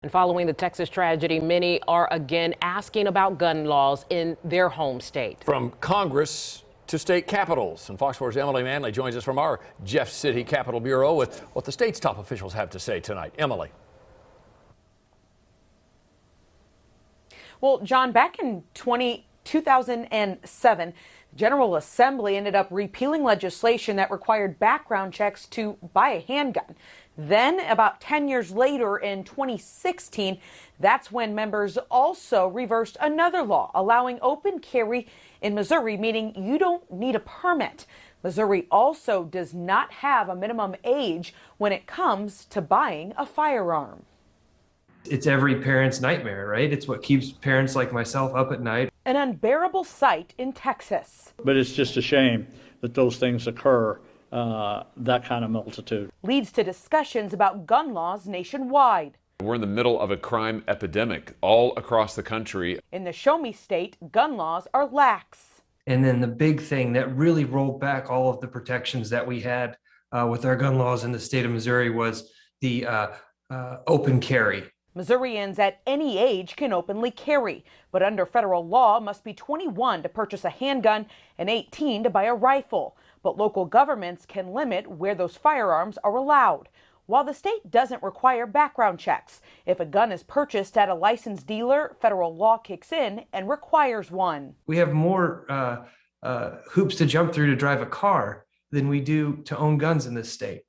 And following the Texas tragedy, many are again asking about gun laws in their home state. From Congress to state capitals. And Fox 4's Emily Manley joins us from our Jeff City Capitol Bureau with what the state's top officials have to say tonight. Emily. Well, John, back in 2007, the General Assembly ended up repealing legislation that required background checks to buy a handgun. Then, about 10 years later, in 2016, that's when members also reversed another law allowing open carry in Missouri, meaning you don't need a permit. Missouri also does not have a minimum age when it comes to buying a firearm. It's every parent's nightmare, right? It's what keeps parents like myself up at night. An unbearable sight in Texas. But it's just a shame that those things occur, that kind of multitude. Leads to discussions about gun laws nationwide. We're in the middle of a crime epidemic all across the country. In the Show Me state, gun laws are lax. And then the big thing that really rolled back all of the protections that we had with our gun laws in the state of Missouri was the open carry. Missourians at any age can openly carry, but under federal law must be 21 to purchase a handgun and 18 to buy a rifle. But local governments can limit where those firearms are allowed. While the state doesn't require background checks, if a gun is purchased at a licensed dealer, federal law kicks in and requires one. We have more hoops to jump through to drive a car than we do to own guns in this state.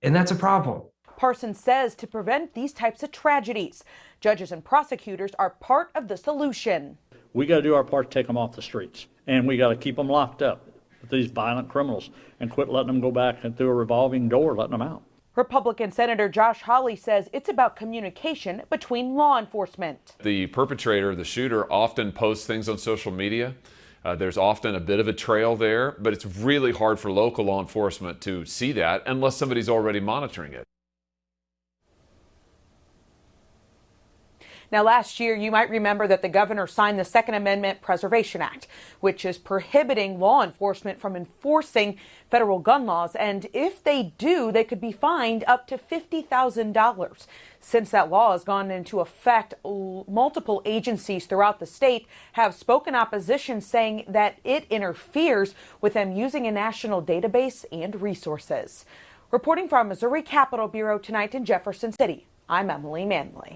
And that's a problem. Parsons says to prevent these types of tragedies, judges and prosecutors are part of the solution. We got to do our part to take them off the streets, and we got to keep them locked up with these violent criminals and quit letting them go back and through a revolving door, letting them out. Republican Senator Josh Hawley says it's about communication between law enforcement. The perpetrator, the shooter, often posts things on social media. There's often a bit of a trail there, but it's really hard for local law enforcement to see that unless somebody's already monitoring it. Now, last year, you might remember that the governor signed the Second Amendment Preservation Act, which is prohibiting law enforcement from enforcing federal gun laws. And if they do, they could be fined up to $50,000. Since that law has gone into effect, multiple agencies throughout the state have spoken opposition, saying that it interferes with them using a national database and resources. Reporting from Missouri Capitol Bureau tonight in Jefferson City, I'm Emily Manley.